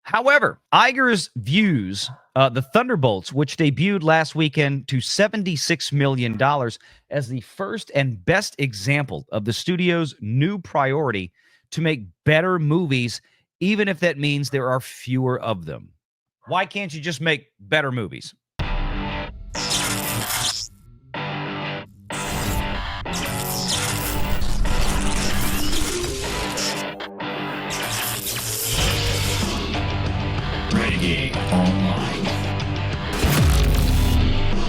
However, Iger's views the Thunderbolts, which debuted last weekend to $76 million as the first and best example of the studio's new priority to make better movies, even if that means there are fewer of them. Why can't you just make better movies?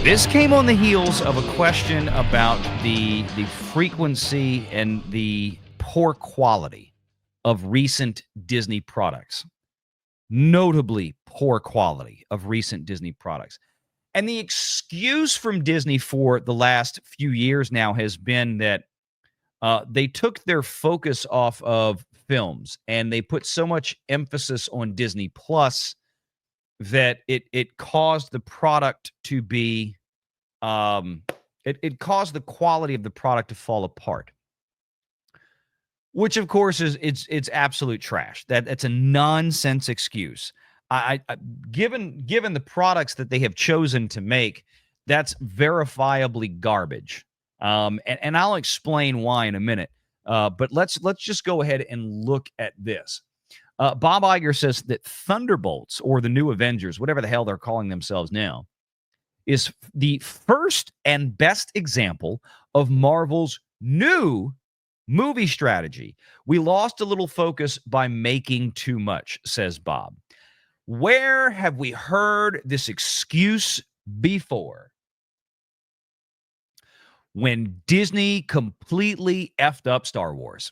This came on the heels of a question about the frequency and the poor quality of recent Disney products. Notably poor quality of recent Disney products. And the excuse from Disney for the last few years now has been that they took their focus off of films and they put so much emphasis on Disney Plus that it caused the product to be it caused the quality of the product to fall apart, which of course is it's absolute trash. That's a nonsense excuse. Given the products that they have chosen to make, that's verifiably garbage. And I'll explain why in a minute. But let's just go ahead and look at this. Bob Iger says that Thunderbolts, or the new Avengers, whatever the hell they're calling themselves now, is the first and best example of Marvel's new movie strategy. We lost a little focus by making too much, says Bob. Where have we heard this excuse before? When Disney completely effed up Star Wars.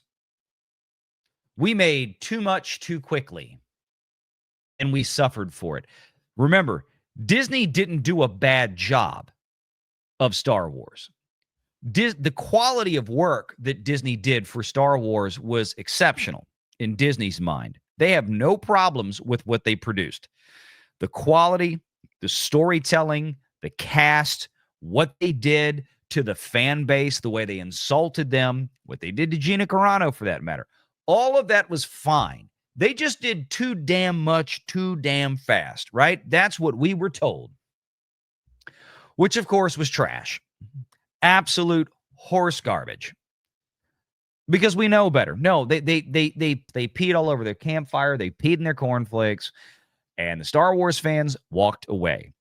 We made too much too quickly, and we suffered for it. Remember, Disney didn't do a bad job of Star Wars. The quality of work that Disney did for Star Wars was exceptional in Disney's mind. They have no problems with what they produced. The quality, the storytelling, the cast, what they did to the fan base, the way they insulted them, what they did to Gina Carano for that matter. All of that was fine. They just did too damn much, too damn fast, right? That's what we were told. Which, of course, was trash. Absolute horse garbage. Because we know better. No, they peed all over their campfire. They peed in their cornflakes. And the Star Wars fans walked away.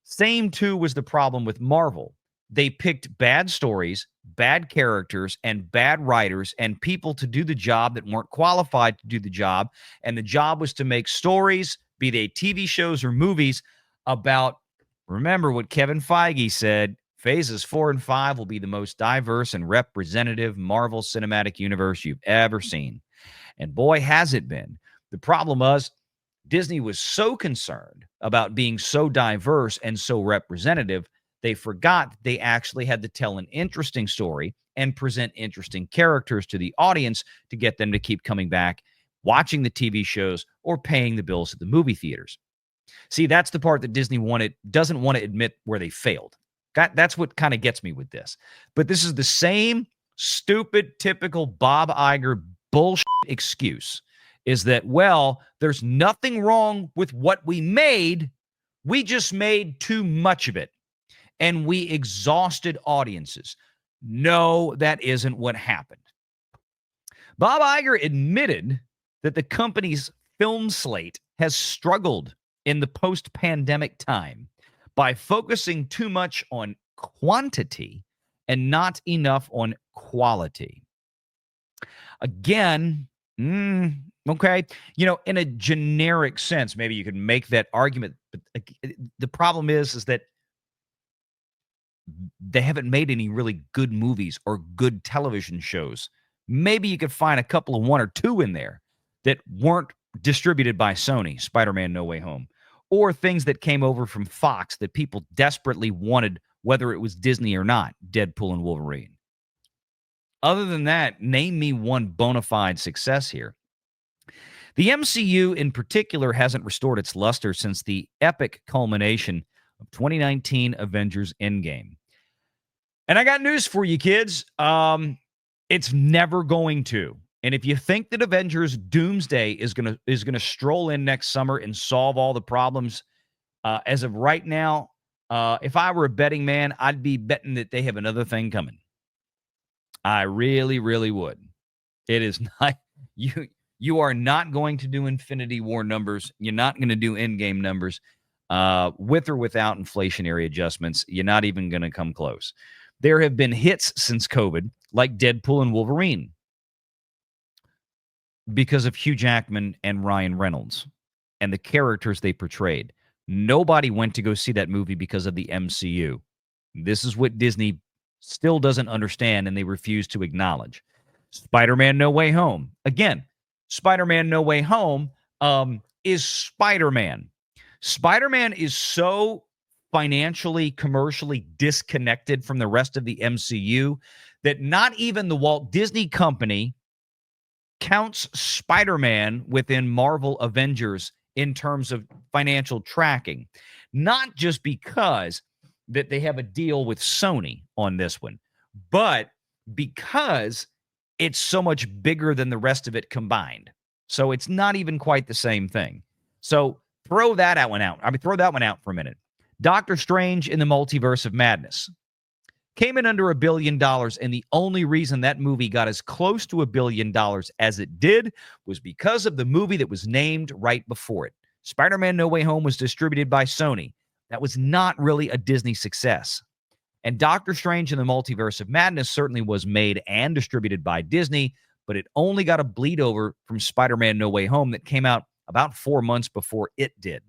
Same, too, was the problem with Marvel. They picked bad stories, bad characters, and bad writers and people to do the job that weren't qualified to do the job. And the job was to make stories, be they TV shows or movies, about, remember what Kevin Feige said, Phases 4 and 5 will be the most diverse and representative Marvel Cinematic Universe you've ever seen. And boy, has it been. The problem was Disney was so concerned about being so diverse and so representative, they forgot that they actually had to tell an interesting story and present interesting characters to the audience to get them to keep coming back, watching the TV shows, or paying the bills at the movie theaters. See, that's the part that Disney doesn't want to admit where they failed. That's what kind of gets me with this. But this is the same stupid, typical Bob Iger bullshit excuse, is that, well, there's nothing wrong with what we made. We just made too much of it. And we exhausted audiences. No, that isn't what happened. Bob Iger admitted that the company's film slate has struggled in the post-pandemic time by focusing too much on quantity and not enough on quality. Again, okay, in a generic sense, maybe you could make that argument, but the problem is that they haven't made any really good movies or good television shows. Maybe you could find a couple of one or two in there that weren't distributed by Sony, Spider-Man No Way Home, or things that came over from Fox that people desperately wanted, whether it was Disney or not, Deadpool and Wolverine. Other than that, name me one bona fide success here. The MCU in particular hasn't restored its luster since the epic culmination of 2019 Avengers Endgame. And I got news for you, kids. It's never going to. And if you think that Avengers Doomsday is gonna stroll in next summer and solve all the problems, as of right now, if I were a betting man, I'd be betting that they have another thing coming. I really, really would. It is not you. You are not going to do Infinity War numbers. You're not going to do Endgame numbers, with or without inflationary adjustments. You're not even going to come close. There have been hits since COVID, like Deadpool and Wolverine, because of Hugh Jackman and Ryan Reynolds and the characters they portrayed. Nobody went to go see that movie because of the MCU. This is what Disney still doesn't understand and they refuse to acknowledge. Spider-Man No Way Home. Again, Spider-Man No Way Home is Spider-Man. Spider-Man is so financially, commercially disconnected from the rest of the MCU that not even the Walt Disney Company counts Spider-Man within Marvel Avengers in terms of financial tracking. Not just because that they have a deal with Sony on this one, but because it's so much bigger than the rest of it combined. So it's not even quite the same thing. So throw that one out. Throw that one out for a minute. Doctor Strange in the Multiverse of Madness came in under $1 billion, and the only reason that movie got as close to $1 billion as it did was because of the movie that was named right before it. Spider-Man No Way Home was distributed by Sony. That was not really a Disney success. And Doctor Strange in the Multiverse of Madness certainly was made and distributed by Disney, but it only got a bleed over from Spider-Man No Way Home that came out about 4 months before it did.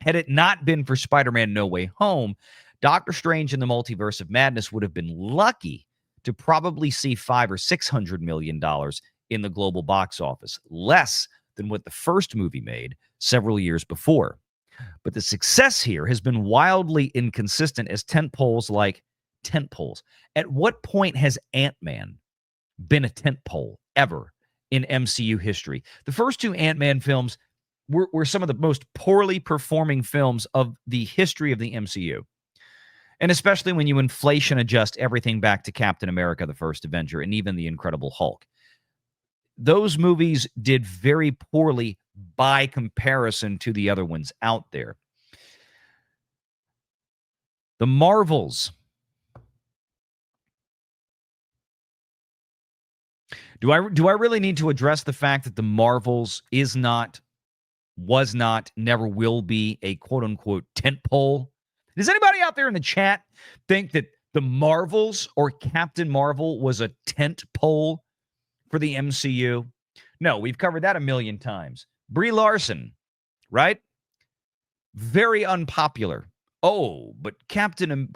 Had it not been for Spider-Man No Way Home, Doctor Strange in the Multiverse of Madness would have been lucky to probably see $500 or $600 million in the global box office, less than what the first movie made several years before. But the success here has been wildly inconsistent as tentpoles like tentpoles. At what point has Ant-Man been a tentpole ever in MCU history? The first two Ant-Man films were some of the most poorly performing films of the history of the MCU. And especially when you inflation adjust everything back to Captain America, the First Avenger, and even the Incredible Hulk. Those movies did very poorly by comparison to the other ones out there. The Marvels. Do I really need to address the fact that the Marvels is not, was not, never will be a quote-unquote tentpole? Does anybody out there in the chat think that the Marvels or Captain Marvel was a tentpole for the MCU? No, we've covered that a million times. Brie Larson, right? Very unpopular. Oh, but Captain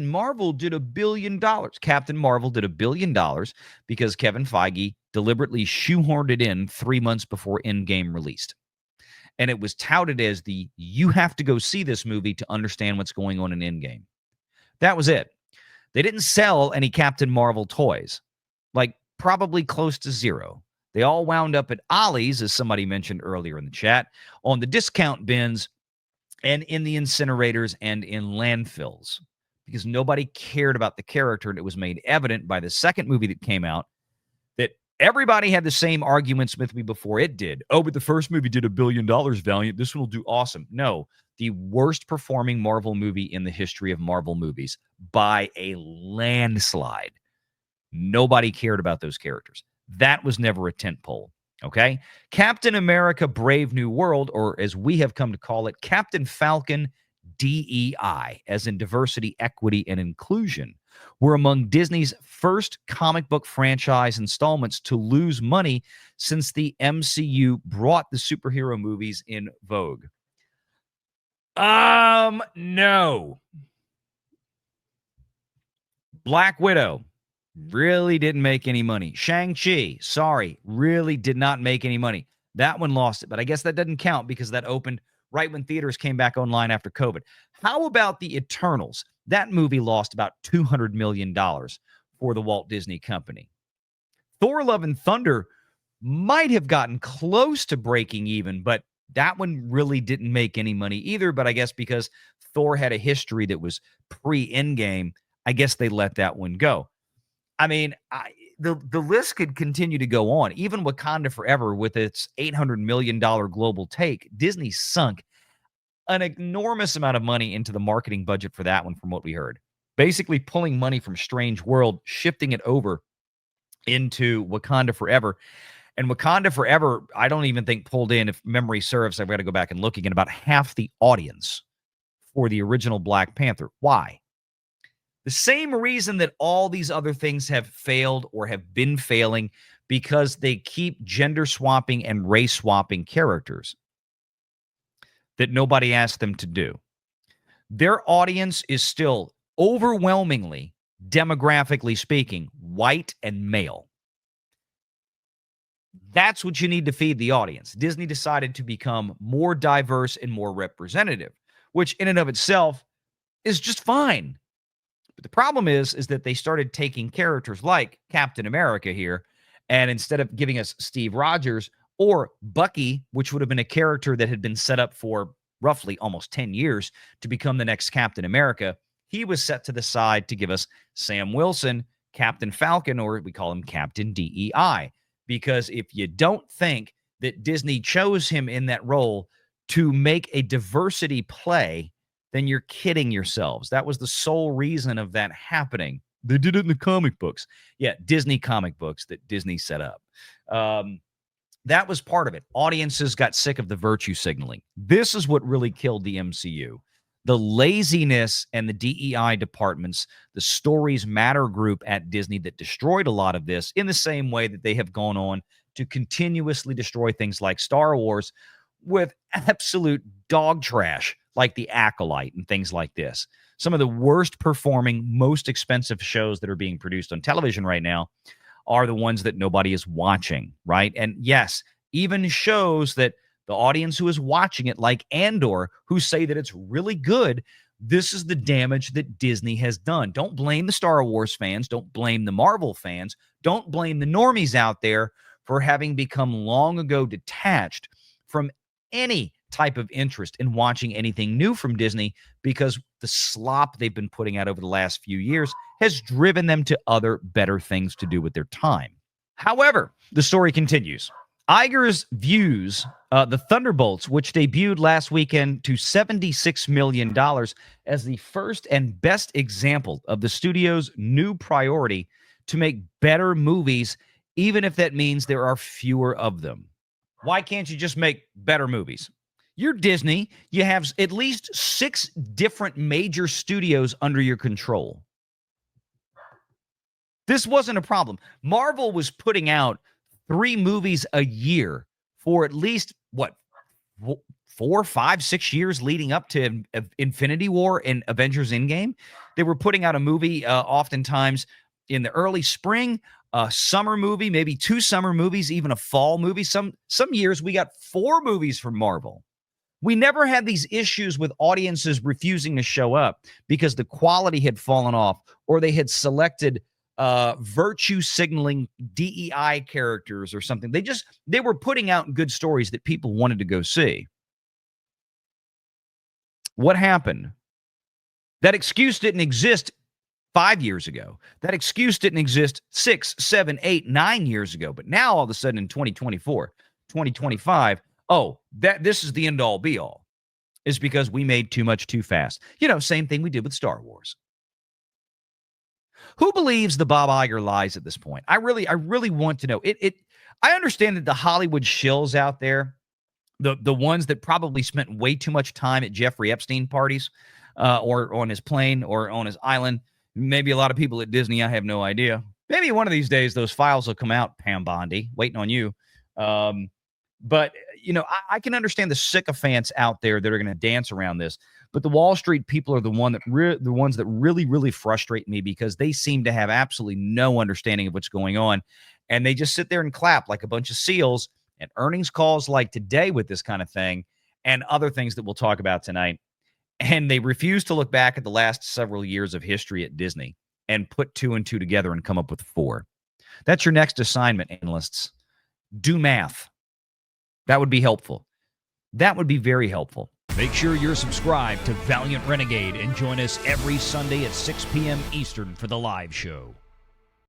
Marvel did $1 billion. Captain Marvel did $1 billion because Kevin Feige deliberately shoehorned it in 3 months before Endgame released. And it was touted as you have to go see this movie to understand what's going on in Endgame. That was it. They didn't sell any Captain Marvel toys, like probably close to zero. They all wound up at Ollie's, as somebody mentioned earlier in the chat, on the discount bins and in the incinerators and in landfills, because nobody cared about the character. And it was made evident by the second movie that came out that everybody had the same arguments with me before it did. Oh, but the first movie did $1 billion, Valiant. This one will do awesome. No, the worst performing Marvel movie in the history of Marvel movies by a landslide. Nobody cared about those characters. That was never a tentpole. Okay? Captain America Brave New World, or as we have come to call it, Captain Falcon DEI, as in diversity, equity, and inclusion, were among Disney's first comic book franchise installments to lose money since the MCU brought the superhero movies in vogue. No. Black Widow really didn't make any money. Shang-Chi, sorry, really did not make any money. That one lost it, but I guess that doesn't count because that opened right when theaters came back online after COVID. How about the Eternals? That movie lost about $200 million for the Walt Disney Company. Thor: Love and Thunder might have gotten close to breaking even, but that one really didn't make any money either. But I guess because Thor had a history that was pre-Endgame, I guess they let that one go. I mean, the list could continue to go on. Even Wakanda Forever, with its $800 million global take, Disney sunk an enormous amount of money into the marketing budget for that one, from what we heard. Basically pulling money from Strange World, shifting it over into Wakanda Forever. And Wakanda Forever, I don't even think pulled in, if memory serves, I've got to go back and look again, about half the audience for the original Black Panther. Why? The same reason that all these other things have failed or have been failing, because they keep gender swapping and race swapping characters that nobody asked them to do. Their audience is still overwhelmingly, demographically speaking, white and male. That's what you need to feed the audience. Disney decided to become more diverse and more representative, which in and of itself is just fine. But the problem is that they started taking characters like Captain America here, and instead of giving us Steve Rogers or Bucky, which would have been a character that had been set up for roughly almost 10 years to become the next Captain America, he was set to the side to give us Sam Wilson, Captain Falcon, or we call him Captain DEI. Because if you don't think that Disney chose him in that role to make a diversity play, then you're kidding yourselves. That was the sole reason of that happening. They did it in the comic books. Yeah, Disney comic books that Disney set up. That was part of it. Audiences got sick of the virtue signaling. This is what really killed the MCU. The laziness and the DEI departments, the Stories Matter group at Disney that destroyed a lot of this, in the same way that they have gone on to continuously destroy things like Star Wars with absolute dog trash, like The Acolyte and things like this. Some of the worst performing, most expensive shows that are being produced on television right now are the ones that nobody is watching, right? And yes, even shows that the audience who is watching it, like Andor, who say that it's really good, this is the damage that Disney has done. Don't blame the Star Wars fans. Don't blame the Marvel fans. Don't blame the normies out there for having become long ago detached from any type of interest in watching anything new from Disney, because the slop they've been putting out over the last few years has driven them to other better things to do with their time. However, the story continues. Iger's views the Thunderbolts, which debuted last weekend to $76 million, as the first and best example of the studio's new priority to make better movies, even if that means there are fewer of them. Why can't you just make better movies? You're Disney. You have at least 6 different major studios under your control. This wasn't a problem. Marvel was putting out 3 movies a year for at least, 4, 5, 6 years leading up to Infinity War and Avengers Endgame. They were putting out a movie oftentimes in the early spring, a summer movie, maybe 2 summer movies, even a fall movie. Some years we got 4 movies from Marvel. We never had these issues with audiences refusing to show up because the quality had fallen off, or they had selected virtue signaling DEI characters or something. They were putting out good stories that people wanted to go see. What happened? That excuse didn't exist 5 years ago. That excuse didn't exist 6, 7, 8, 9 years ago. But now all of a sudden in 2024, 2025, this is the end all be all. Is because we made too much too fast. Same thing we did with Star Wars. Who believes the Bob Iger lies at this point? I really want to know. I understand that the Hollywood shills out there, the ones that probably spent way too much time at Jeffrey Epstein parties, or on his plane or on his island. Maybe a lot of people at Disney, I have no idea. Maybe one of these days those files will come out, Pam Bondi, waiting on you. But I can understand the sycophants out there that are going to dance around this. But the Wall Street people are the ones that really, really frustrate me, because they seem to have absolutely no understanding of what's going on. And they just sit there and clap like a bunch of seals at earnings calls like today with this kind of thing and other things that we'll talk about tonight. And they refuse to look back at the last several years of history at Disney and put 2 and 2 together and come up with 4. That's your next assignment, analysts. Do math. That would be helpful. That would be very helpful. Make sure you're subscribed to Valiant Renegade and join us every Sunday at 6 p.m. Eastern for the live show.